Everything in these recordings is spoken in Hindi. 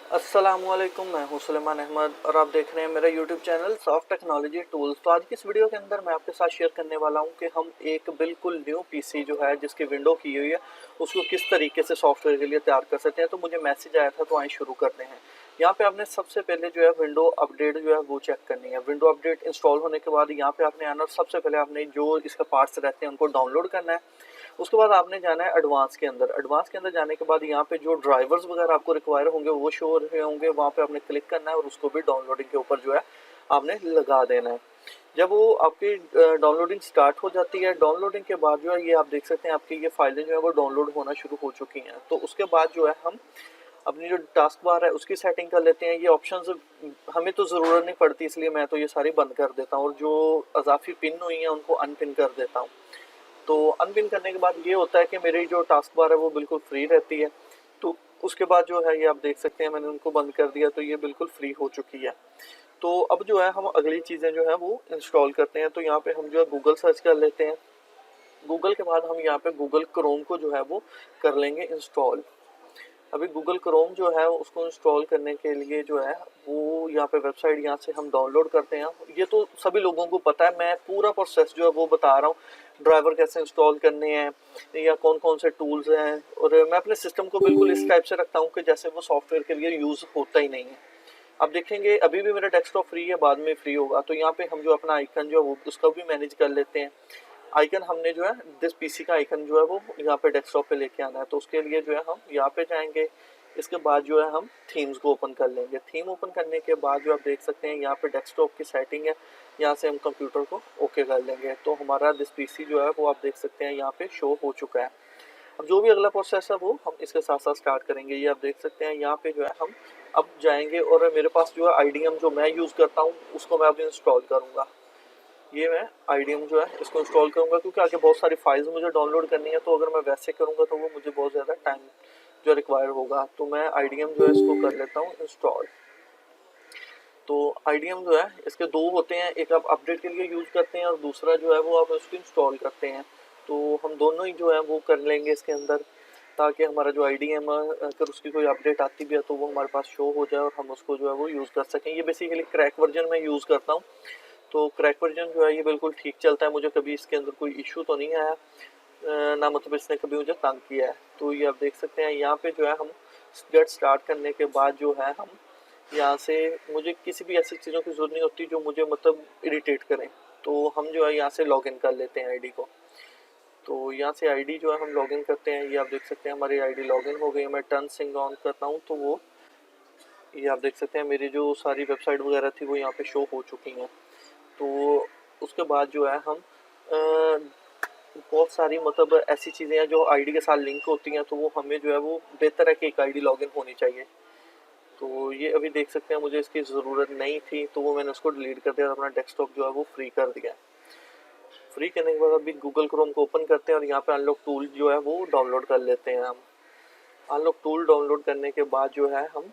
अस्सलामुअलैकुम, मैं हूं सुलेमान अहमद और आप देख रहे हैं मेरा YouTube channel soft technology tools. तो आज की इस वीडियो के अंदर मैं आपके साथ शेयर करने वाला हूं कि हम एक बिल्कुल न्यू पीसी जो है जिसकी विंडो की हुई है उसको किस तरीके से सॉफ्टवेयर के लिए तैयार कर सकते हैं। तो मुझे मैसेज आया था, तो आइए शुरू करते हैं। यहाँ पे आपने सबसे पहले जो है विंडो अपडेट जो है वो चेक करनी है। विंडो अपडेट इंस्टॉल होने के बाद यहाँ पे आपने आना, सबसे पहले आपने जो इसका पार्ट्स रहते हैं उनको डाउनलोड करना है। उसके बाद आपने जाना है एडवांस के अंदर। एडवांस के अंदर जाने के बाद यहाँ पे जो ड्राइवर्स वगैरह आपको रिक्वायर होंगे वो शो हो रहे होंगे, वहाँ पे आपने क्लिक करना है और उसको भी डाउनलोडिंग के ऊपर जो है आपने लगा देना है। जब वो आपकी डाउनलोडिंग स्टार्ट हो जाती है, डाउनलोडिंग के बाद जो है ये आप देख सकते हैं आपकी ये फाइलें जो है वो डाउनलोड होना शुरू हो चुकी हैं। तो उसके बाद जो है हम अपनी जो टास्क बार है उसकी सेटिंग कर लेते हैं। ये ऑप्शंस हमें तो ज़रूरत नहीं पड़ती, इसलिए मैं तो ये सारी बंद कर देता हूँ और जो अजाफी पिन हुई हैं उनको अनपिन कर देता हूँ। तो अनपिन करने के बाद ये होता है कि मेरी जो टास्क बार है वो बिल्कुल फ्री रहती है। तो उसके बाद जो है ये आप देख सकते हैं मैंने उनको बंद कर दिया, तो ये बिल्कुल फ्री हो चुकी है। तो अब जो है हम अगली चीज़ें जो है वो इंस्टॉल करते हैं। तो यहाँ पे हम जो है गूगल सर्च कर लेते हैं। गूगल के बाद हम यहाँ पे गूगल क्रोम को जो है वो कर लेंगे इंस्टॉल। अभी गूगल क्रोम जो है उसको इंस्टॉल करने के लिए जो है वो यहाँ पे वेबसाइट यहाँ से हम डाउनलोड करते हैं। ये तो सभी लोगों को पता है, मैं पूरा प्रोसेस जो है वो बता रहा हूँ। ड्राइवर कैसे इंस्टॉल करने हैं या कौन कौन से टूल्स हैं, और मैं अपने सिस्टम को बिल्कुल इस टाइप से रखता हूँ कि जैसे वो सॉफ्टवेयर के लिए यूज़ होता ही नहीं है। आप देखेंगे अभी भी मेरा डेस्कटॉप फ्री है, बाद में फ्री होगा। तो यहाँ पे हम जो अपना आइकन जो है वो उसका भी मैनेज कर लेते हैं। आइकन हमने जो है दिस पीसी का आइकन जो है वो यहाँ पे डेस्कटॉप पे लेके आना है। तो उसके लिए जो है हम यहाँ पे जाएंगे। इसके बाद जो है हम थीम्स को ओपन कर लेंगे। थीम ओपन करने के बाद जो आप देख सकते हैं यहाँ पे डेस्कटॉप की सेटिंग है, यहाँ से हम कंप्यूटर को ओके कर लेंगे। तो हमारा दिस पीसी जो है वो आप देख सकते हैं यहाँ पे शो हो चुका है। अब जो भी अगला प्रोसेस है वो हम इसके साथ साथ स्टार्ट करेंगे। ये आप देख सकते हैं यहाँ पे जो है हम अब जाएंगे और मेरे पास जो है आईडीएम जो मैं यूज़ करता हूँ उसको मैं अभी इंस्टॉल करूँगा। ये मैं आईडीएम जो है इसको इंस्टॉल करूंगा क्योंकि आगे बहुत सारी फाइल्स मुझे डाउनलोड करनी है। तो अगर मैं वैसे करूंगा तो वो मुझे बहुत ज़्यादा टाइम जो रिक्वायर होगा। तो मैं आईडीएम जो है इसको कर लेता हूँ इंस्टॉल। तो आईडीएम जो है इसके दो होते हैं, एक आप अपडेट के लिए यूज़ करते हैं और दूसरा जो है वो आप उसको इंस्टॉल करते हैं। तो हम दोनों ही जो है वो कर लेंगे इसके अंदर, ताकि हमारा जो आईडीएम अगर उसकी कोई अपडेट आती भी है तो वो हमारे पास शो हो जाए और हम उसको जो है वो यूज़ कर सकें। ये बेसिकली क्रैक वर्जन में यूज़ करता हूँ। तो क्रैक वर्जन जो है ये बिल्कुल ठीक चलता है, मुझे कभी इसके अंदर कोई इशू तो नहीं आया, ना मतलब इसने कभी मुझे तंग किया है। तो ये आप देख सकते हैं यहाँ पे जो है हम गेट स्टार्ट करने के बाद जो है हम यहाँ से, मुझे किसी भी ऐसी चीज़ों की जरूरत नहीं होती जो मुझे मतलब इरिटेट करें। तो हम जो है यहाँ से लॉगिन कर लेते हैं आईडी को। तो यहाँ से आईडी जो है हम लॉगिन करते हैं। ये आप देख सकते हैं हमारी आईडी लॉगिन हो गई है। मैं टर्न सिंग ऑन करता हूँ तो वो ये आप देख सकते हैं मेरी जो सारी वेबसाइट वगैरह थी वो यहाँ पे शो हो चुकी हैं। तो उसके बाद जो है हम बहुत सारी मतलब ऐसी चीज़ें हैं जो आईडी के साथ लिंक होती हैं, तो वो हमें जो है वो बेहतर है कि एक आईडी लॉगिन होनी चाहिए। तो ये अभी देख सकते हैं मुझे इसकी ज़रूरत नहीं थी तो वो मैंने उसको डिलीट कर दिया और अपना डेस्कटॉप जो है वो फ्री कर दिया। फ्री करने के बाद अभी गूगल क्रोम को ओपन करते हैं और यहाँ पे अनलॉक टूल जो है वो डाउनलोड कर लेते हैं हम। अनलॉक टूल डाउनलोड करने के बाद जो है हम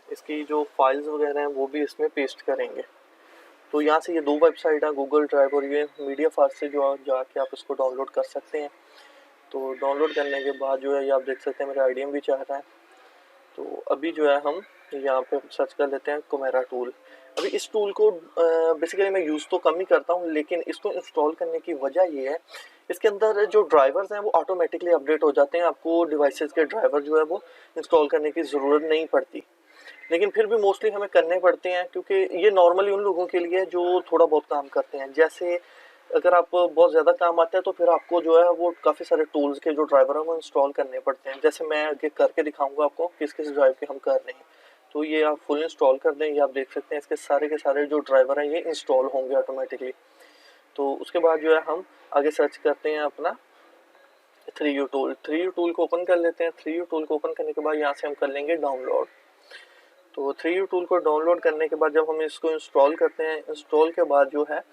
इसकी जो फाइल्स वगैरह हैं वो भी इसमें पेस्ट करेंगे। तो यहाँ से ये दो वेबसाइट हैं, गूगल ड्राइव और ये मीडिया फास्ट से जो जाके आप इसको डाउनलोड कर सकते हैं। तो डाउनलोड करने के बाद जो है ये आप देख सकते हैं मेरा आईडीएम भी चाह रहा है। तो अभी जो है हम यहाँ पे सर्च कर लेते हैं कोमेरा टूल। अभी इस टूल को बेसिकली मैं यूज़ तो कम ही करता हूँ, लेकिन इसको इंस्टॉल करने की वजह ये है इसके अंदर जो ड्राइवर्स हैं वो ऑटोमेटिकली अपडेट हो जाते हैं। आपको डिवाइसेस के ड्राइवर जो है वो इंस्टॉल करने की ज़रूरत नहीं पड़ती, लेकिन फिर भी मोस्टली हमें करने पड़ते हैं क्योंकि ये नॉर्मली उन लोगों के लिए जो थोड़ा बहुत काम करते हैं। जैसे अगर आप बहुत ज़्यादा काम आता है तो फिर आपको जो है वो काफ़ी सारे टूल्स के जो ड्राइवर हैं वो इंस्टॉल करने पड़ते हैं। जैसे मैं आगे करके दिखाऊंगा आपको किस किस ड्राइव के हम कर रहे हैं। तो ये आप फुल इंस्टॉल कर दें। ये आप देख सकते हैं इसके सारे के सारे जो ड्राइवर हैं ये इंस्टॉल होंगे ऑटोमेटिकली। तो उसके बाद जो है हम आगे सर्च करते हैं अपना 3U टूल। 3U टूल को ओपन कर लेते हैं। 3U टूल को ओपन करने के बाद यहाँ से हम कर लेंगे डाउनलोड। तो 3U टूल को डाउनलोड करने के बाद जब हम इसको इंस्टॉल करते हैं, इंस्टॉल के बाद जो है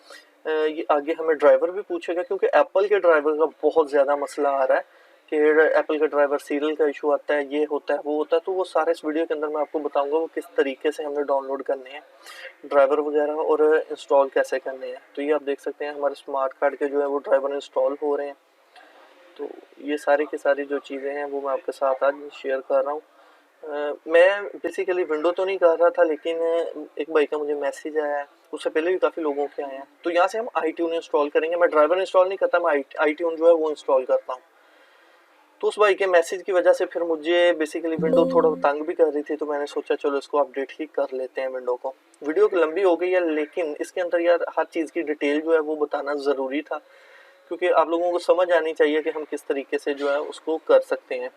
ये आगे हमें ड्राइवर भी पूछेगा क्योंकि एप्पल के ड्राइवर का बहुत ज़्यादा मसला आ रहा है कि एप्पल का ड्राइवर सीरियल का इशू आता है, ये होता है वो होता है। तो वो सारे इस वीडियो के अंदर मैं आपको बताऊंगा वो किस तरीके से हमने डाउनलोड करने हैं ड्राइवर वगैरह और इंस्टॉल कैसे करने हैं। तो ये आप देख सकते हैं हमारे स्मार्ट कार्ड के जो है वो ड्राइवर इंस्टॉल हो रहे हैं। तो ये सारी की सारी जो चीज़ें हैं वो मैं आपके साथ आज शेयर कर रहा हूँ। मैं बेसिकली विंडो तो नहीं कर रहा था, लेकिन एक भाई का मुझे मैसेज आया है, उससे पहले भी काफ़ी लोगों के आए हैं। तो यहाँ से हम iTunes इंस्टॉल करेंगे। मैं ड्राइवर इंस्टॉल नहीं करता, मैं iTunes जो है वो इंस्टॉल करता हूँ। तो उस भाई के मैसेज की वजह से फिर मुझे बेसिकली विंडो थोड़ा तंग भी कर रही थी, तो मैंने सोचा चलो इसको अपडेट ही कर लेते हैं विंडो को। वीडियो लंबी हो गई है, लेकिन इसके अंदर यार हर चीज़ की डिटेल जो है वो बताना ज़रूरी था, क्योंकि आप लोगों को समझ आनी चाहिए कि हम किस तरीके से जो है उसको कर सकते हैं।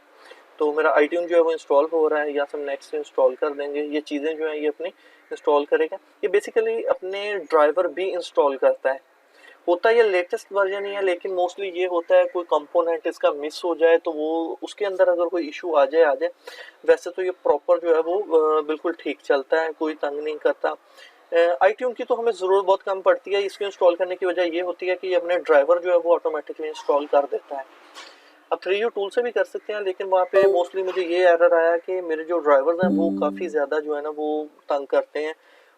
तो मेरा iTunes जो है वो इंस्टॉल हो रहा है, या हम नेक्स्ट इंस्टॉल कर देंगे। ये चीज़ें जो हैं ये अपनी इंस्टॉल करेगा। ये बेसिकली अपने ड्राइवर भी इंस्टॉल करता है। होता ये लेटेस्ट वर्जन ही है, लेकिन मोस्टली ये होता है कोई कंपोनेंट इसका मिस हो जाए तो वो उसके अंदर अगर कोई इशू आ जाए। वैसे तो ये प्रॉपर जो है वो बिल्कुल ठीक चलता है, कोई तंग नहीं करता। iTunes की तो हमें ज़रूरत बहुत कम पड़ती है। इसको इंस्टॉल करने की वजह ये होती है कि अपने ड्राइवर जो है वो ऑटोमेटिकली इंस्टॉल कर देता है। आप 3U टूल से भी कर सकते हैं, लेकिन वहाँ पे मोस्टली मुझे ये एरर आया कि मेरे जो ड्राइवर्स हैं वो काफ़ी ज़्यादा जो है ना वो तंग करते हैं,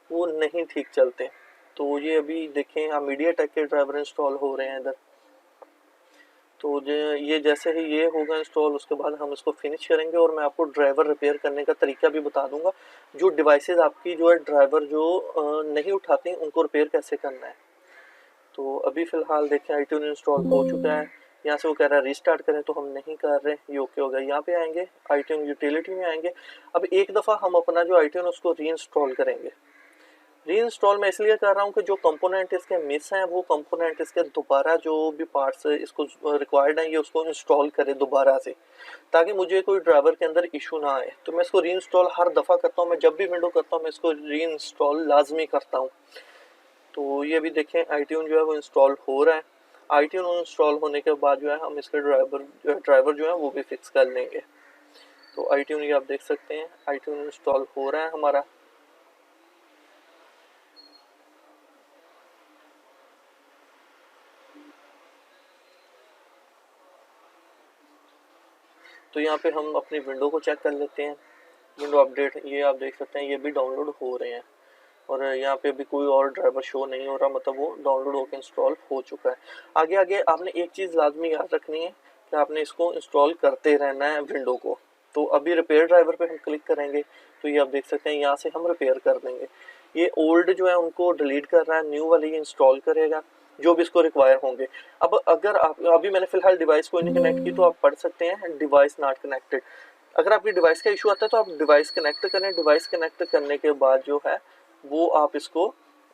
वो नहीं ठीक चलते। तो ये अभी देखें, आप मीडिया टेक के ड्राइवर इंस्टॉल हो रहे हैं इधर। तो ये जैसे ही ये होगा इंस्टॉल, उसके बाद हम इसको फिनिश करेंगे और मैं आपको ड्राइवर रिपेयर करने का तरीका भी बता दूंगा। जो डिवाइसेस आपकी जो है ड्राइवर जो नहीं उठाती उनको रिपेयर कैसे करना है। तो अभी फ़िलहाल देखें iTunes इंस्टॉल हो चुका है। यहाँ से वो कह रहा है रीस्टार्ट करें, तो हम नहीं कर रहे, ये ओके हो गया। यहाँ पे आएंगे, iTunes यूटिलिटी में आएंगे। अब एक दफ़ा हम अपना जो iTunes उसको री इंस्टॉल करेंगे। री इंस्टॉल मैं इसलिए कर रहा हूँ कि जो कंपोनेंट इसके मिस हैं वो कंपोनेंट इसके दोबारा जो भी पार्ट्स इसको रिक्वायर्ड हैं ये उसको इंस्टॉल करे दोबारा से, ताकि मुझे कोई ड्राइवर के अंदर इशू ना आए। तो मैं इसको री इंस्टॉल हर दफ़ा करता हूँ। मैं जब भी विंडो करता हूँ मैं इसको री इंस्टॉल लाजमी करता हूँ। तो ये भी देखें iTunes जो है वो इंस्टॉल हो रहा है। iTunes इंस्टॉल होने के बाद जो है हम इसके ड्राइवर जो है वो भी फिक्स कर लेंगे। तो iTunes ये आप देख सकते हैं iTunes इंस्टॉल हो रहा है हमारा। तो यहाँ पे हम अपनी विंडो को चेक कर लेते हैं। विंडो अपडेट ये आप देख सकते हैं, ये भी डाउनलोड हो रहे हैं और यहाँ पे भी कोई और ड्राइवर शो नहीं हो रहा, मतलब वो डाउनलोड होकर इंस्टॉल हो चुका है। आगे आगे आपने एक चीज़ लाजमी याद रखनी है कि आपने इसको इंस्टॉल करते रहना है विंडो को। तो अभी रिपेयर ड्राइवर पे हम क्लिक करेंगे, तो ये आप देख सकते हैं यहाँ से हम रिपेयर कर देंगे। ये ओल्ड जो है उनको डिलीट कर रहा है, न्यू वाली इंस्टॉल करेगा जो भी इसको रिक्वायर होंगे। अब अगर आप अभी मैंने फिलहाल डिवाइस को नहीं कनेक्ट की, तो आप पढ़ सकते हैं डिवाइस नॉट कनेक्टेड। अगर आपकी डिवाइस का इशू आता है तो आप डिवाइस कनेक्ट करें। डिवाइस कनेक्ट करने के बाद जो है वो आप इसको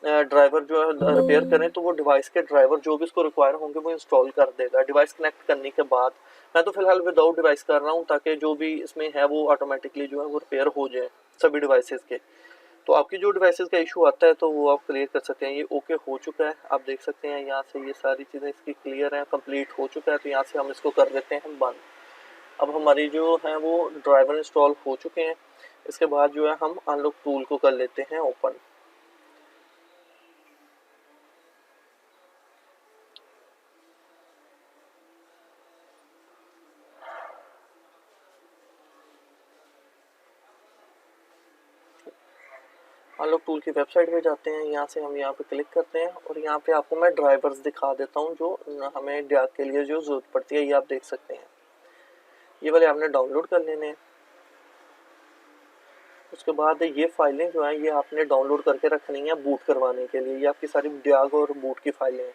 ड्राइवर जो है रिपेयर करें, तो वो डिवाइस के ड्राइवर जो भी इसको रिक्वायर होंगे वो इंस्टॉल कर देगा डिवाइस कनेक्ट करने के बाद। मैं तो फिलहाल विदाउट डिवाइस कर रहा हूँ, ताकि जो भी इसमें है वो ऑटोमेटिकली जो है वो रिपेयर हो जाए सभी डिवाइसेस के। तो आपकी जो डिवाइसेस का इशू आता है तो वो आप क्लियर कर सकते हैं। ये ओके हो चुका है, आप देख सकते हैं यहाँ से ये सारी चीज़ें इसकी क्लियर हैं, कंप्लीट हो चुका है। तो यहाँ से हम इसको कर देते हैं बंद। अब हमारी जो है वो ड्राइवर इंस्टॉल हो चुके हैं। इसके बाद जो है हम अनलॉक टूल को कर लेते हैं ओपन। अनलॉक टूल की वेबसाइट पे जाते हैं, यहाँ से हम यहाँ पे क्लिक करते हैं और यहाँ पे आपको मैं ड्राइवर्स दिखा देता हूँ जो हमें डैक के लिए जो ज़रूरत पड़ती है। ये आप देख सकते हैं, ये वाले आपने डाउनलोड कर लेने हैं। उसके बाद ये फाइलें जो हैं ये आपने डाउनलोड करके रखनी है बूट करवाने के लिए। ये आपकी सारी डैग और बूट की फाइलें हैं।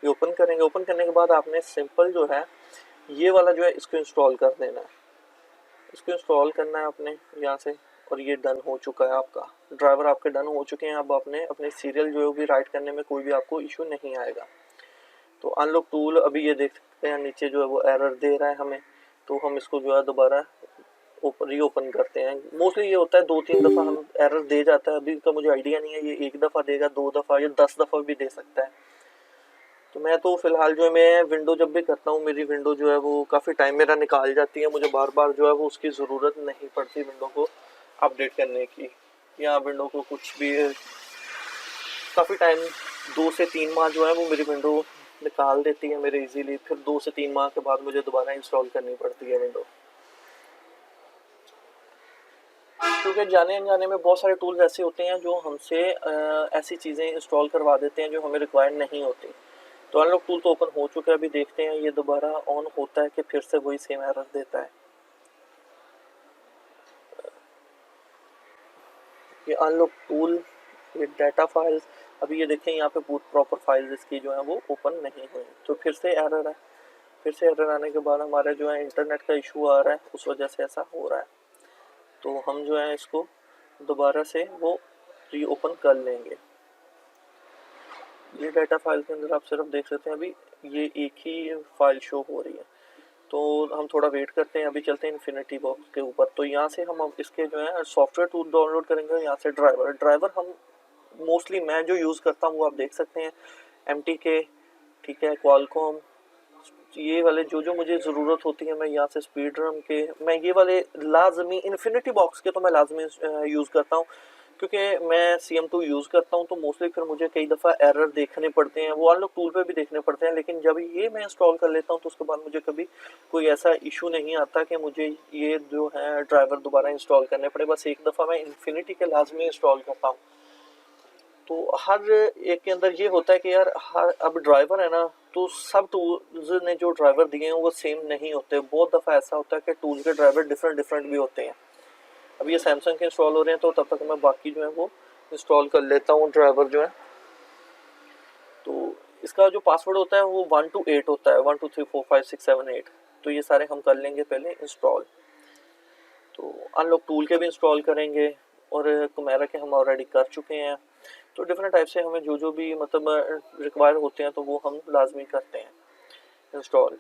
ये ओपन करेंगे, ओपन करने के बाद आपने सिंपल जो है ये वाला जो है इसको इंस्टॉल कर देना है। इसको इंस्टॉल करना है आपने यहाँ से, और ये डन हो चुका है आपका। ड्राइवर आपके डन हो चुके हैं। अब आपने अपने सीरियल जो भी राइट करने में कोई भी आपको इशू नहीं आएगा। तो अनलॉक टूल अभी ये देख सकते हैं नीचे जो है वो एरर दे रहा है हमें, तो हम इसको जो है दोबारा रीओपन करते हैं। मोस्टली ये होता है 2-3 दफ़ा हम एरर दे जाता है। अभी का मुझे आइडिया नहीं है ये 1 दफ़ा देगा, 2 दफ़ा या 10 दफ़ा भी दे सकता है। तो मैं तो फ़िलहाल जो है मैं विंडो जब भी करता हूँ मेरी विंडो जो है वो काफ़ी टाइम मेरा निकाल जाती है। मुझे बार बार जो है वो उसकी ज़रूरत नहीं पड़ती विंडो को अपडेट करने की, या विंडो को कुछ भी। काफ़ी टाइम 2 से 3 माह जो है वो मेरी विंडो निकाल देती है मेरे इजीली। फिर 2 से 3 माह के बाद मुझे दोबारा इंस्टॉल करनी पड़ती है विंडो, क्योंकि जाने अनजाने में बहुत सारे टूल्स ऐसे होते हैं जो हमसे ऐसी चीज़ें इंस्टॉल करवा देते हैं जो हमें रिक्वायर्ड नहीं होती। तो अनलॉक टूल तो ओपन हो चुका है, अभी देखते हैं ये दोबारा ऑन होता है कि फिर से वही सेम एरर देता है। ये अनलॉक टूल, ये डाटा फाइल्स। अभी ये देखें यहाँ पे प्रॉपर फाइल्स इसकी जो है वो ओपन नहीं हुई, तो फिर से एरर है। फिर से एरर आने के बाद हमारे जो है इंटरनेट का इशू आ रहा है, उस वजह से ऐसा हो रहा है। तो हम जो है इसको दोबारा से वो रीओपन कर लेंगे। ये डाटा फाइल के अंदर आप सिर्फ देख सकते हैं अभी ये एक ही फाइल शो हो रही है, तो हम थोड़ा वेट करते हैं। अभी चलते हैं इन्फिनिटी बॉक्स के ऊपर। तो यहाँ से हम अब इसके जो है सॉफ्टवेयर टूल डाउनलोड करेंगे। यहाँ से ड्राइवर हम मोस्टली मैं जो यूज़ करता हूँ वो आप देख सकते हैं MTK, ठीक है, क्वालकॉम, ये वाले जो मुझे ज़रूरत होती है मैं यहाँ से स्पीड रन के, मैं ये वाले लाजमी इन्फिनिटी बॉक्स के तो मैं लाजमी यूज़ करता हूँ, क्योंकि मैं CM2 यूज़ करता हूँ तो मोस्टली फिर मुझे कई दफ़ा एरर देखने पड़ते हैं, वो अनलॉक टूल पे भी देखने पड़ते हैं। लेकिन जब ये मैं इंस्टॉल कर लेता हूँ तो उसके बाद मुझे कभी कोई ऐसा इशू नहीं आता कि मुझे ये जो है ड्राइवर दोबारा इंस्टॉल करने पड़े। बस एक दफ़ा मैं इन्फिनिटी के लाजमी इंस्टॉल करता हूँ। तो हर एक के अंदर ये होता है कि यार हर अब ड्राइवर है ना, तो सब टूल्स ने जो ड्राइवर दिए हैं वो सेम नहीं होते। बहुत दफ़ा ऐसा होता है कि टूल्स के ड्राइवर डिफरेंट भी होते हैं। अब ये सैमसंग के इंस्टॉल हो रहे हैं तो तब तक मैं बाकी जो है वो इंस्टॉल कर लेता हूँ ड्राइवर जो है। तो इसका जो पासवर्ड होता है वो 1 to 8 होता है, 1 2 3 4 5 6 7 8। तो ये सारे हम कर लेंगे पहले इंस्टॉल। तो अनलॉक टूल के भी इंस्टॉल करेंगे और कैमरा के हम ऑलरेडी कर चुके हैं। तो डिफरेंट टाइप से हमें जो भी मतलब रिक्वायर होते हैं तो वो हम लाजमी करते हैं इंस्टॉल।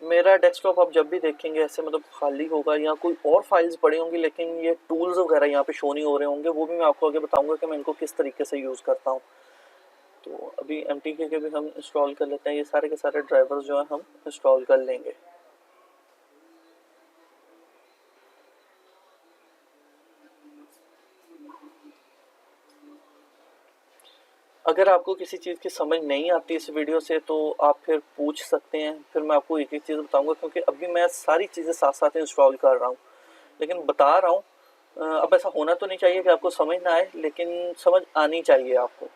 मेरा डेस्कटॉप आप जब भी देखेंगे ऐसे मतलब खाली होगा या कोई और फाइल्स पड़ी होंगी, लेकिन ये टूल्स वगैरह यहाँ पे शो नहीं हो रहे होंगे। वो भी मैं आपको आगे बताऊंगा कि मैं इनको किस तरीके से यूज़ करता हूँ। तो अभी MTK के भी हम इंस्टॉल कर लेते हैं। ये सारे के सारे ड्राइवर्स जो हैं हम इंस्टॉल कर लेंगे। अगर आपको किसी चीज़ की समझ नहीं आती इस वीडियो से तो आप फिर पूछ सकते हैं, फिर मैं आपको एक एक चीज़ बताऊंगा, क्योंकि अभी मैं सारी चीज़ें साथ साथ इंस्टॉल कर रहा हूँ लेकिन बता रहा हूँ। अब ऐसा होना तो नहीं चाहिए कि आपको समझ ना आए, लेकिन समझ आनी चाहिए आपको।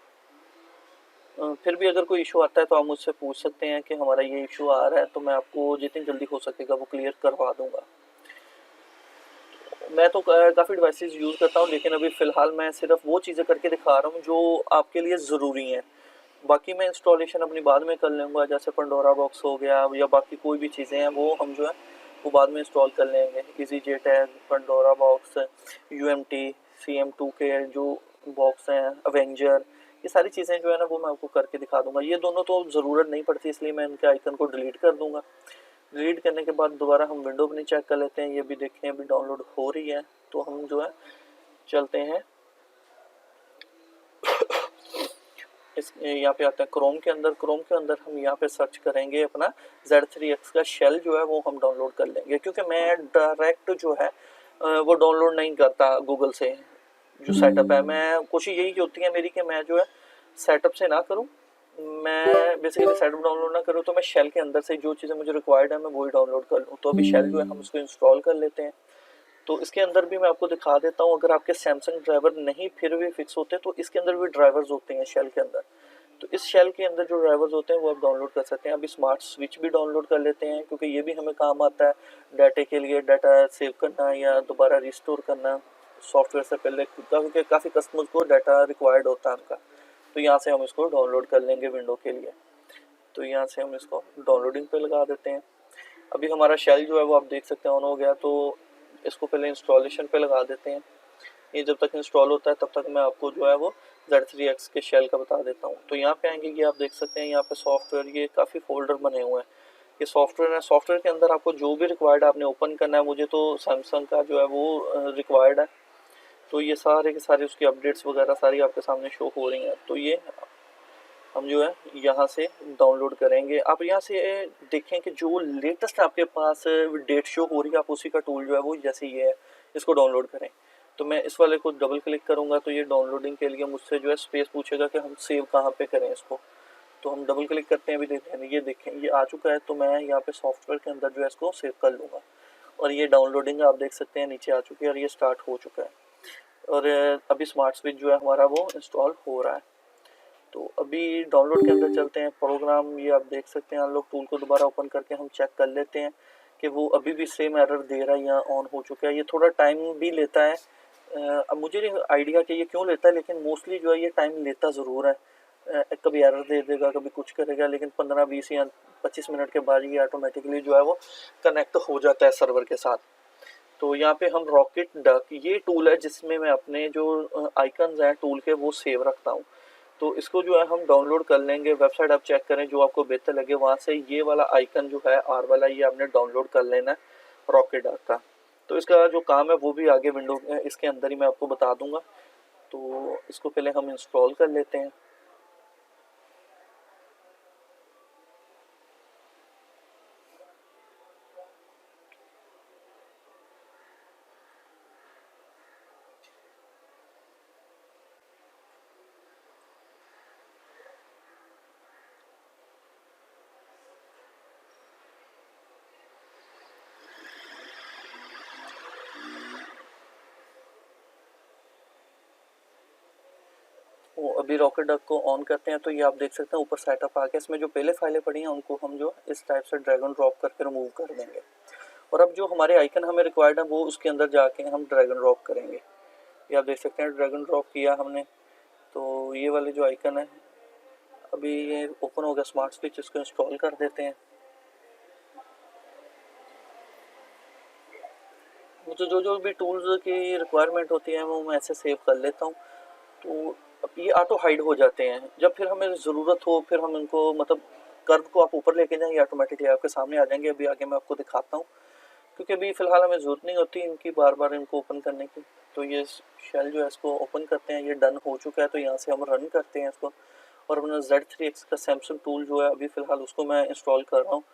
फिर भी अगर कोई इशू आता है तो आप मुझसे पूछ सकते हैं कि हमारा ये इशू आ रहा है, तो मैं आपको जितनी जल्दी हो सकेगा वो क्लियर करवा दूंगा। मैं तो काफ़ी डिवाइसेस यूज़ करता हूँ, लेकिन अभी फ़िलहाल मैं सिर्फ वो चीज़ें करके दिखा रहा हूँ जो आपके लिए ज़रूरी हैं। बाकी मैं इंस्टॉलेशन अपनी बाद में कर लूँगा, जैसे पंडोरा बॉक्स हो गया या बाकी कोई भी चीज़ें हैं वो हम जो है वो बाद में इंस्टॉल कर लेंगे। EasyJet है, पंडोरा बॉक्स, UMT, CM2 के जो बॉक्स हैं, अवेंजर, ये सारी चीज़ें जो है ना वो मैं आपको करके दिखा दूंगा। ये दोनों तो ज़रूरत नहीं पड़ती, इसलिए मैं इनके आइकन को डिलीट कर दूंगा। डिलीट करने के बाद दोबारा हम विंडो अपनी चेक कर लेते हैं। ये भी देखें अभी डाउनलोड हो रही है, तो हम जो है चलते हैं इस यहाँ पे आता है क्रोम के अंदर। क्रोम के अंदर हम यहाँ पे सर्च करेंगे अपना Z3X का शेल जो है वो हम डाउनलोड कर लेंगे, क्योंकि मैं डायरेक्ट जो है वो डाउनलोड नहीं करता गूगल से। जो सेटअप है, मैं कोशिश यही होती है मेरी कि मैं जो है सेटअप से ना करूँ, मैं बेसिकली सेटअप डाउनलोड ना करूँ, तो मैं शेल के अंदर से जो चीज़ें मुझे रिक्वायर्ड है मैं वही डाउनलोड कर लूँ। तो अभी शेल जो है हम उसको इंस्टॉल कर लेते हैं। तो इसके अंदर भी मैं आपको दिखा देता हूँ, अगर आपके सैमसंग ड्राइवर नहीं फिर भी फिक्स होते तो इसके अंदर भी ड्राइवर्स होते हैं शेल के अंदर। तो इस शेल के अंदर जो ड्राइवर्स होते हैं वो आप डाउनलोड कर सकते हैं। अभी स्मार्ट स्विच भी डाउनलोड कर लेते हैं, क्योंकि ये भी हमें काम आता है डाटे के लिए, डाटा सेव करना या दोबारा रिस्टोर करना सॉफ्टवेयर से पहले, क्योंकि काफ़ी कस्टमर्स को डाटा रिक्वायर्ड होता है उनका। तो यहाँ से हम इसको डाउनलोड कर लेंगे विंडो के लिए। तो यहाँ से हम इसको डाउनलोडिंग पे लगा देते हैं। अभी हमारा शेल जो है वो आप देख सकते हैं ऑन हो गया, तो इसको पहले इंस्टॉलेशन पे लगा देते हैं। ये जब तक इंस्टॉल होता है तब तक मैं आपको जो है वो Z3X के शेल का बता देता हूँ। तो यहाँ पे आएंगे, ये आप देख सकते हैं यहाँ पे सॉफ्टवेयर, ये काफ़ी फोल्डर बने हुए हैं। ये सॉफ्टवेयर है, सॉफ्टवेयर के अंदर आपको जो भी रिक्वायर्ड आपने ओपन करना है। मुझे तो सैमसंग का जो है वो रिक्वायर्ड है, तो ये सारे के सारे उसकी अपडेट्स वगैरह सारी आपके सामने शो हो रही हैं। तो ये हम जो है यहाँ से डाउनलोड करेंगे। आप यहाँ से देखें कि जो लेटेस्ट आपके पास डेट शो हो रही है, आप उसी का टूल जो है वो जैसे ये है इसको डाउनलोड करें। तो मैं इस वाले को डबल क्लिक करूँगा तो ये डाउनलोडिंग के लिए मुझसे जो है स्पेस पूछेगा कि हम सेव कहाँ पे करें इसको। तो हम डबल क्लिक करते हैं, अभी देखते हैं ये देखें ये आ चुका है। तो मैं यहाँ पे सॉफ्टवेयर के अंदर जो है इसको सेव कर लूँगा और ये डाउनलोडिंग आप देख सकते हैं नीचे आ चुकी है और ये स्टार्ट हो चुका है। और अभी स्मार्ट स्विच जो है हमारा वो इंस्टॉल हो रहा है। तो अभी डाउनलोड के अंदर चलते हैं। प्रोग्राम ये आप देख सकते हैं, अनलॉक टूल को दोबारा ओपन करके हम चेक कर लेते हैं कि वो अभी भी सेम एरर दे रहा है या ऑन हो चुका है। ये थोड़ा टाइम भी लेता है। अब मुझे नहीं आइडिया कि ये क्यों लेता है, लेकिन मोस्टली जो है ये टाइम लेता ज़रूर है। कभी एरर दे देगा, कभी कुछ करेगा, लेकिन 15-20 या 25 मिनट के बाद ये ऑटोमेटिकली जो है वो कनेक्ट हो जाता है सर्वर के साथ। तो यहाँ पे हम रॉकेट डक, ये टूल है जिसमें मैं अपने जो आइकन्स हैं टूल के वो सेव रखता हूँ। तो इसको जो है हम डाउनलोड कर लेंगे। वेबसाइट आप चेक करें जो आपको बेहतर लगे, वहाँ से ये वाला आइकन जो है आर वाला, ये आपने डाउनलोड कर लेना है रॉकेट डक का। तो इसका जो काम है वो भी आगे विंडो इसके अंदर ही मैं आपको बता दूंगा। तो इसको पहले हम इंस्टॉल कर लेते हैं। वो अभी रॉकेट डक को ऑन करते हैं तो ये आप देख सकते हैं ऊपर सेटअप आ गया। इसमें जो पहले फाइलें पड़ी हैं उनको हम जो इस टाइप से ड्रैग एंड ड्रॉप करके रिमूव कर देंगे। और अब जो हमारे आइकन हमें रिक्वायर्ड है वो उसके अंदर जाके हम ड्रैग एंड ड्रॉप करेंगे। ये आप देख सकते हैं ड्रैग एंड ड्रॉप किया हमने। तो ये वाले जो आइकन है अभी ये ओपन हो गया स्मार्ट स्विच, इसको इंस्टॉल कर देते हैं। मुझे जो जो भी टूल्स की रिक्वायरमेंट होती है वो मैं ऐसे सेव कर लेता हूँ। तो अब ये ऑटो हाइड हो जाते हैं। जब फिर हमें ज़रूरत हो फिर हम इनको मतलब कर्व को आप ऊपर लेके जाएं, ये ऑटोमेटिकली आपके सामने आ जाएंगे। अभी आगे मैं आपको दिखाता हूँ, क्योंकि अभी फ़िलहाल हमें ज़रूरत नहीं होती इनकी बार बार इनको ओपन करने की। तो ये शेल जो है इसको ओपन करते हैं, ये डन हो चुका है। तो यहाँ से हम रन करते हैं इसको। और अपना Z3X का सैमसंग टूल जो है अभी फ़िलहाल उसको मैं इंस्टॉल कर रहा हूँ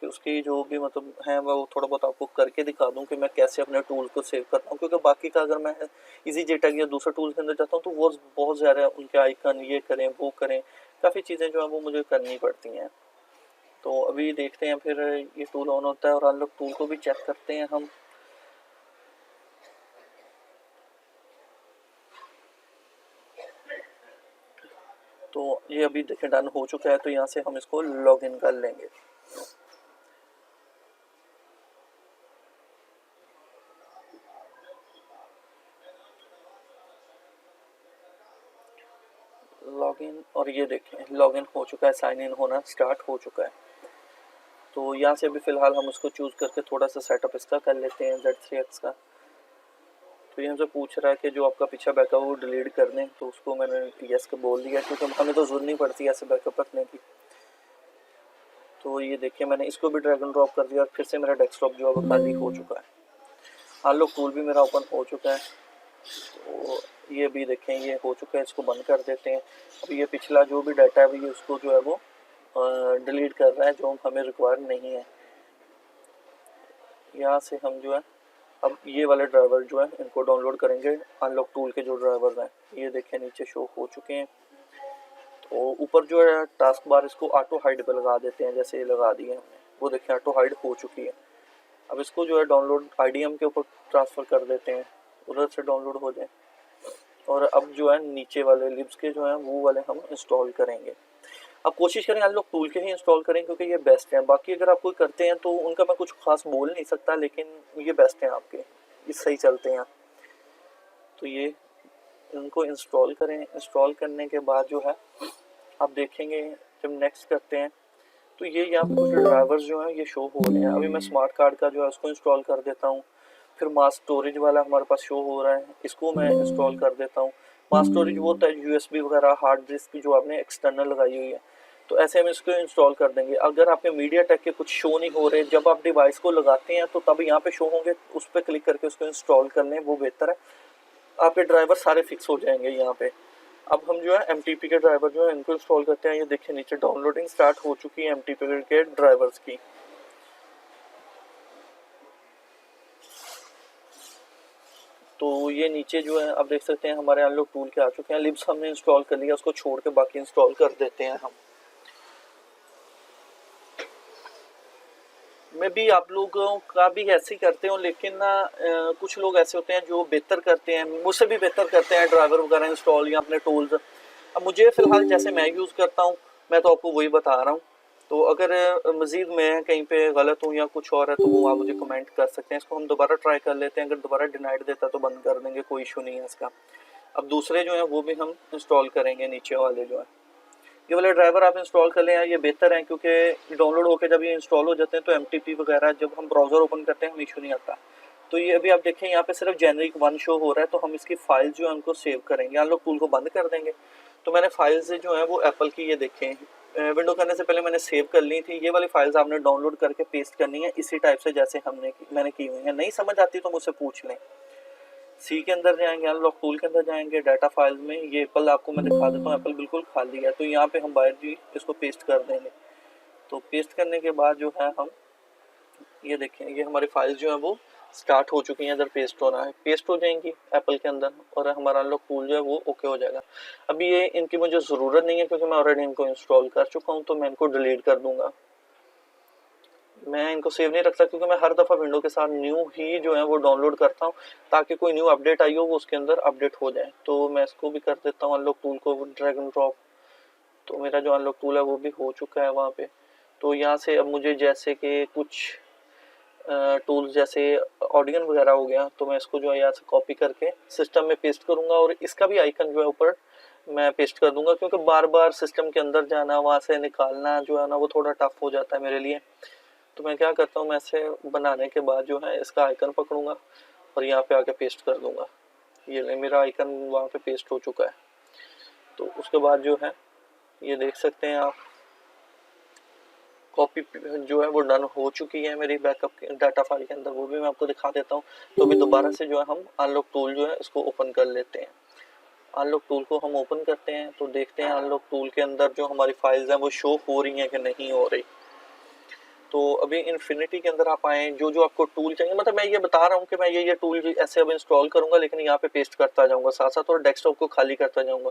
कि उसकी जो भी मतलब है मैं वो थोड़ा बहुत आपको करके दिखा दूँ कि मैं कैसे अपने टूल को सेव करता हूँ। क्योंकि बाकी का अगर मैं इजी जेटैग या दूसरे टूल के अंदर जाता हूँ तो वो बहुत ज़्यादा उनके आइकन ये करें वो करें, काफ़ी चीज़ें जो हैं वो मुझे करनी पड़ती हैं। तो अभी देखते हैं फिर ये टूल ऑन होता है और अनलॉक टूल को भी चेक करते हैं हम। तो ये अभी देखिए डन हो चुका है। तो यहाँ से हम इसको लॉग इन कर लेंगे। लॉगिन, और ये देखें लॉगिन हो चुका है, साइन इन होना स्टार्ट हो चुका है। तो यहाँ से अभी फ़िलहाल हम उसको चूज़ करके थोड़ा सा सेटअप इसका कर लेते हैं Z3X का। तो ये हमसे पूछ रहा है कि जो आपका पीछा बैकअप वो डिलीट कर दें, तो उसको मैंने यस को बोल दिया क्योंकि हमें तो ज़रूरत नहीं पड़ती ऐसे बैकअप रखने की। तो ये देखिए मैंने इसको भी ड्रैग एंड ड्रॉप कर दिया और फिर से मेरा डेस्कटॉप जो है वो खाली हो चुका है। अनलॉक टूल भी मेरा ओपन हो चुका है। तो ये भी देखें ये हो चुका है, इसको बंद कर देते हैं। अब ये पिछला जो भी डाटा है ये उसको जो है वो डिलीट कर रहा है जो हमें रिक्वायर नहीं है। यहाँ से हम जो है अब ये वाले ड्राइवर जो है इनको डाउनलोड करेंगे। अनलॉक टूल के जो ड्राइवर हैं ये देखें नीचे शो हो चुके हैं। तो ऊपर जो है टास्क बार इसको ऑटो हाइड पे लगा देते हैं, जैसे ये लगा दिए हमने, वो देखें ऑटो हाइड हो चुकी है। अब इसको जो है डाउनलोड IDM के ऊपर ट्रांसफ़र कर देते हैं, उधर से डाउनलोड हो जाए। और अब जो है नीचे वाले लिब्स के जो हैं वो वाले हम इंस्टॉल करेंगे। अब कोशिश करें अनलॉक टूल के ही इंस्टॉल करें क्योंकि ये बेस्ट है। बाकी अगर आप कोई करते हैं तो उनका मैं कुछ खास बोल नहीं सकता, लेकिन ये बेस्ट हैं आपके, ये सही चलते हैं। तो ये इनको इंस्टॉल करें। इंस्टॉल करने के बाद जो है आप देखेंगे जब नेक्स्ट करते हैं तो ये यहाँ पे कुछ ड्राइवर्स जो हैं ये शो हो रहे हैं। अभी मैं स्मार्ट कार्ड का जो है उसको इंस्टॉल कर देता हूँ। फिर मास स्टोरेज वाला हमारे पास शो हो रहा है, इसको मैं इंस्टॉल कर देता हूँ। मास स्टोरेज वो होता है USB वगैरह हार्ड डिस्क जो आपने एक्सटर्नल लगाई हुई है। तो ऐसे हम इसको इंस्टॉल कर देंगे। अगर आपके मीडिया टेक के कुछ शो नहीं हो रहे, जब आप डिवाइस को लगाते हैं तो तब यहाँ पे शो होंगे, उस पर क्लिक करके उसको इंस्टॉल कर लें, वो बेहतर है। आपके ड्राइवर सारे फिक्स हो जाएंगे यहाँ पे। अब हम जो है MTP के ड्राइवर जो है इनको इंस्टॉल करते हैं। ये देखिए नीचे डाउनलोडिंग स्टार्ट हो चुकी है MTP के ड्राइवर्स की। तो ये नीचे जो है आप देख सकते हैं हमारे अनलॉक टूल के आ चुके हैं। लिब्स हमने इंस्टॉल कर लिया, उसको छोड़ के बाकी इंस्टॉल कर देते हैं हम। मैं भी आप लोगों का भी ऐसे ही करते हूँ, लेकिन ना कुछ लोग ऐसे होते हैं जो बेहतर करते हैं, मुझसे भी बेहतर करते हैं ड्राइवर वगैरह इंस्टॉल या अपने टूल्स। अब मुझे फ़िलहाल जैसे मैं यूज़ करता हूँ, मैं तो आपको वही बता रहा हूँ। तो अगर मज़ीद मैं कहीं पे गलत हूँ या कुछ और है तो वो आप मुझे कमेंट कर सकते हैं। इसको हम दोबारा ट्राई कर लेते हैं, अगर दोबारा डिनाइड देता है तो बंद कर देंगे, कोई इशू नहीं है इसका। अब दूसरे जो हैं वो भी हम इंस्टॉल करेंगे, नीचे वाले जो है ये वाले ड्राइवर आप इंस्टॉल कर लें यार, ये बेहतर है, क्योंकि डाउनलोड होकर जब ये इंस्टॉल हो जाते हैं तो एमटीपी वगैरह जब हम ब्राउज़र ओपन करते हैं हमें इशू नहीं आता। तो ये अभी आप देखें यहाँ पे सिर्फ जेनरिक 1 शो हो रहा है, तो हम इसकी फाइल जो है उनको सेव करेंगे, हम लोग टूल को बंद कर देंगे। तो मैंने फाइल्स जो है वो एप्पल की ये देखें, विंडो करने से पहले मैंने सेव कर ली थी। ये वाली फाइल्स आपने डाउनलोड करके पेस्ट करनी है इसी टाइप से जैसे मैंने की हुई है। नहीं समझ आती तो मुझसे पूछ लें। सी के अंदर जाएंगे, अनलॉक टूल के अंदर जाएंगे, डाटा फाइल्स में ये एप्पल आपको मैं दिखा देता हूँ, एप्पल बिल्कुल खाली है। तो यहाँ पे हम बाहर जी इसको पेस्ट कर देंगे। तो पेस्ट करने के बाद जो है हम ये देखें, ये हमारी फाइल्स जो है वो स्टार्ट हो चुकी हैं, इधर पेस्ट होना है, पेस्ट हो जाएंगी एप्पल के अंदर और हमारा अनलॉक टूल जो है वो ओके हो जाएगा। अभी ये इनकी मुझे ज़रूरत नहीं है क्योंकि मैं ऑलरेडी इनको इंस्टॉल कर चुका हूँ, तो मैं इनको डिलीट कर दूंगा। मैं इनको सेव नहीं रखता क्योंकि मैं हर दफ़ा विंडो के साथ न्यू ही जो है वो डाउनलोड करता हूँ, ताकि कोई न्यू अपडेट आई हो वो उसके अंदर अपडेट हो जाए। तो मैं इसको भी कर देता हूँ अनलॉक टूल को ड्रैग एंड ड्रॉप। तो मेरा जो अनलॉक टूल है वो भी हो चुका है वहाँ पे। तो यहाँ से अब मुझे जैसे कि कुछ टूल्स जैसे ऑडियन वगैरह हो गया, तो मैं इसको जो है यहाँ से कॉपी करके सिस्टम में पेस्ट करूँगा और इसका भी आइकन जो है ऊपर मैं पेस्ट कर दूंगा, क्योंकि बार बार सिस्टम के अंदर जाना वहाँ से निकालना जो है ना वो थोड़ा टफ हो जाता है मेरे लिए। तो मैं क्या करता हूँ, मैं इसे बनाने के बाद जो है इसका आइकन पकड़ूंगा और यहाँ पे आके पेस्ट कर दूंगा। ये ले मेरा आइकन वहाँ पे पेस्ट हो चुका है। तो उसके बाद जो है ये देख सकते हैं आप, कॉपी जो है वो डन हो चुकी है मेरी बैकअप के डाटा फाइल के अंदर, वो भी मैं आपको दिखा देता हूँ। तो अभी दोबारा से जो है हम अनलॉक टूल जो है इसको ओपन कर लेते हैं। अनलॉक टूल को हम ओपन करते हैं तो देखते हैं अनलॉक टूल के अंदर जो हमारी फाइल्स हैं वो शो हो रही हैं कि नहीं हो रही। तो अभी इन्फिनिटी के अंदर आप आए, जो जो आपको टूल चाहिए, मतलब मैं ये बता रहा हूँ कि मैं ये टूल ऐसे अब इंस्टॉल करूँगा, लेकिन यहाँ पे पेस्ट करता जाऊँगा साथ साथ और डेस्कटॉप को खाली करता जाऊँगा।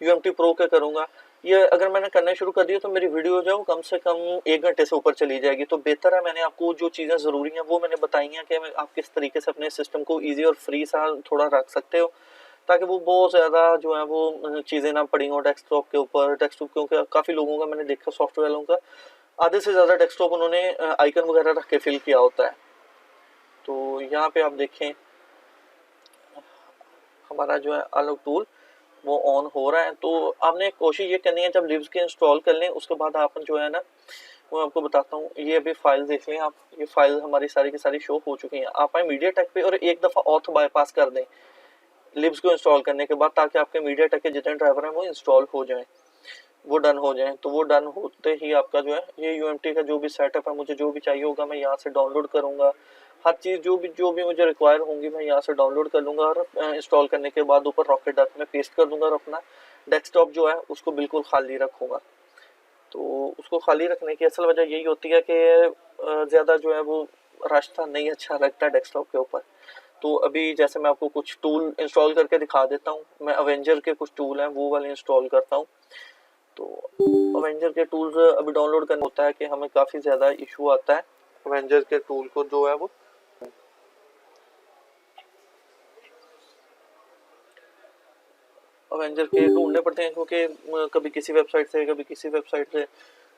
यूएमटी प्रो के करूँगा, ये अगर मैंने करना शुरू कर दिया तो मेरी वीडियो जो कम से कम 1 घंटे से ऊपर चली जाएगी। तो बेहतर है, मैंने आपको जो चीज़ें ज़रूरी हैं वो मैंने बताई हैं कि आप किस तरीके से अपने सिस्टम को ईजी और फ्री सा थोड़ा रख सकते हो, ताकि वो बहुत ज़्यादा जो है वो चीज़ें ना पड़ी हो डेस्कटॉप के ऊपर। डेस्कटॉप क्योंकि काफ़ी लोगों का मैंने देखा, सॉफ्टवेयर वालों का आधे से ज़्यादा डेस्कटॉप उन्होंने आइकन वगैरह रख के फिल किया होता है। तो यहाँ पे आप देखें हमारा जो है अनलॉक टूल वो ऑन हो रहा है। तो आपने कोशिश ये करनी है जब लिब्स के इंस्टॉल कर लें उसके बाद आप जो है ना वो आपको बताता हूँ। ये अभी फाइल देख लें आप, ये फाइल हमारी सारी की सारी शो हो चुकी हैं। आप आए मीडिया टेक पे और एक दफ़ा ऑथ बाईपास कर दें लिब्स को इंस्टॉल करने के बाद, ताकि आपके मीडिया टेक के जितने ड्राइवर हैं वो इंस्टॉल हो जाएं, वो डन हो जाए। तो वो डन होते ही आपका जो है ये यूएमटी का जो भी सेटअप है, मुझे जो भी चाहिए होगा मैं यहाँ से डाउनलोड करूँगा। हर चीज़ जो भी मुझे रिक्वायर होंगी मैं यहाँ से डाउनलोड कर लूँगा और इंस्टॉल करने के बाद ऊपर रॉकेट डॉट में पेस्ट कर दूँगा और अपना डेस्कटॉप जो है उसको बिल्कुल खाली रखूँगा। तो उसको खाली रखने की असल वजह यही होती है कि ज़्यादा जो है वो रास्ता नहीं अच्छा लगता डेस्कटॉप के ऊपर। तो अभी जैसे मैं आपको कुछ टूल इंस्टॉल करके दिखा देता हूँ। मैं अवेंजर के कुछ टूल हैं वो वाले इंस्टॉल करता हूँ। तो अवेंजर के टूल्स अभी डाउनलोड करना होता है कि हमें काफ़ी ज़्यादा इशू आता है अवेंजर के टूल को जो है वो अवेंजर के ढूंढने पड़ते हैं, क्योंकि कभी किसी वेबसाइट से कभी किसी वेबसाइट से।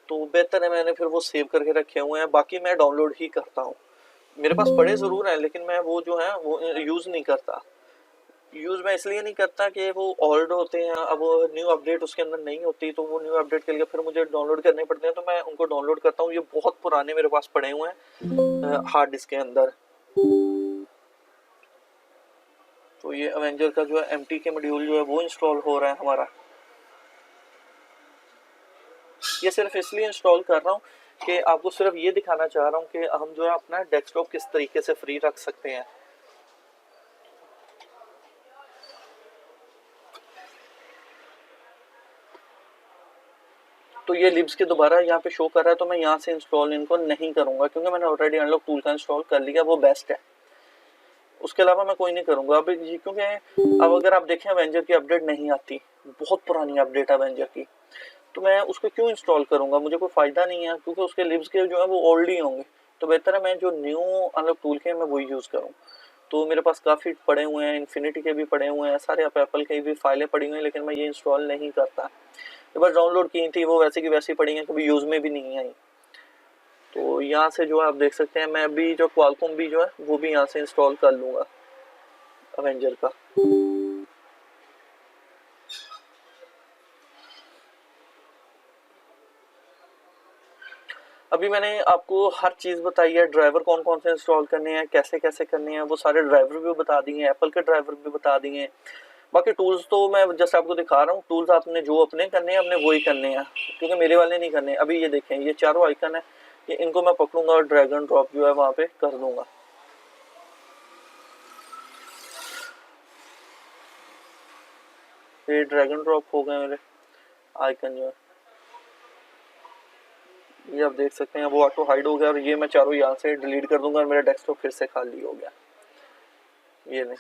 तो बेहतर है मैंने फिर वो सेव करके रखे हुए हैं, बाकी मैं डाउनलोड ही करता हूँ। मेरे पास पड़े ज़रूर हैं लेकिन मैं वो जो है वो यूज़ नहीं करता। यूज़ मैं इसलिए नहीं करता कि वो ओल्ड होते हैं, अब न्यू अपडेट उसके अंदर नहीं होती, तो वो न्यू अपडेट के लिए फिर मुझे डाउनलोड करने पड़ते हैं, तो मैं उनको डाउनलोड करता हूँ। ये बहुत पुराने मेरे पास पड़े हुए हैं हार्ड डिस्क के अंदर। तो ये अवेंजर का जो है एमटी के मॉड्यूल जो है वो इंस्टॉल हो रहा है हमारा। ये सिर्फ इसलिए इंस्टॉल कर रहा हूँ कि आपको सिर्फ ये दिखाना चाह रहा हूँ कि हम जो है अपना डेस्कटॉप किस तरीके से फ्री रख सकते हैं। तो ये लिब्स के दोबारा यहाँ पे शो कर रहा है, तो मैं यहाँ से इंस्टॉल इनको नहीं करूँगा क्योंकि मैंने ऑलरेडी अनलॉक टूल का इंस्टॉल कर लिया, वो बेस्ट है। उसके अलावा मैं कोई नहीं करूँगा अब, क्योंकि अब अगर आप देखें अवेंजर की अपडेट नहीं आती, बहुत पुरानी अपडेट है अवेंजर की, तो मैं उसको क्यों इंस्टॉल करूँगा, मुझे कोई फ़ायदा नहीं है क्योंकि उसके लिब्स के जो है वो ओल्ड ही होंगे। तो बेहतर है मैं जो न्यू अनलॉक टूल के मैं वही यूज़ करूँ। तो मेरे पास काफ़ी पड़े हुए हैं, इन्फिनिटी के भी पड़े हुए हैं, सारे एप्पल की भी फाइलें पड़ी हुई हैं, लेकिन मैं ये इंस्टॉल नहीं करता। तो बस डाउनलोड की थी, वो वैसे की वैसी पड़ी हैं, कभी यूज़ में भी नहीं आई। तो यहाँ से जो है आप देख सकते हैं, मैं भी जो क्वालकॉम भी जो है वो भी यहाँ से इंस्टॉल कर लूँगा अवेंजर का। अभी मैंने आपको हर चीज़ बताई है, ड्राइवर कौन कौन से इंस्टॉल करने हैं, कैसे कैसे करने हैं, वो सारे ड्राइवर भी बता दिए हैं, एप्पल के ड्राइवर भी बता दिए हैं। बाकी टूल्स तो मैं जैसे आपको दिखा रहा हूँ, टूल्स आपने जो अपने करने हैं अपने वही करने हैं, क्योंकि मेरे वाले नहीं करने। अभी ये देखें, ये चारों आइकन है, ये इनको मैं पकड़ूंगा और ड्रैग एंड ड्रॉप जो है वहाँ पे कर दूंगा। ये ड्रैग एंड ड्रॉप हो गए मेरे आइकन जो है, ये आप देख सकते हैं, वो ऑटो हाइड हो गया और ये मैं चारों यहाँ से डिलीट कर दूंगा और मेरा डेस्कटॉप फिर से खाली हो गया। ये नहीं,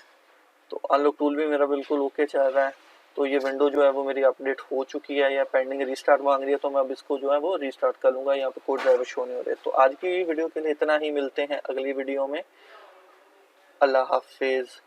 तो अनलॉक टूल भी मेरा बिल्कुल ओके चल रहा है। तो ये विंडो जो है वो मेरी अपडेट हो चुकी है या पेंडिंग रिस्टार्ट मांग रही है, तो मैं अब इसको जो है वो रिस्टार्ट कर लूँगा। यहाँ पे कोड ड्राइवर शो नहीं हो रहे। तो आज की वीडियो के लिए इतना ही, मिलते हैं अगली वीडियो में। अल्लाह हाफिज़।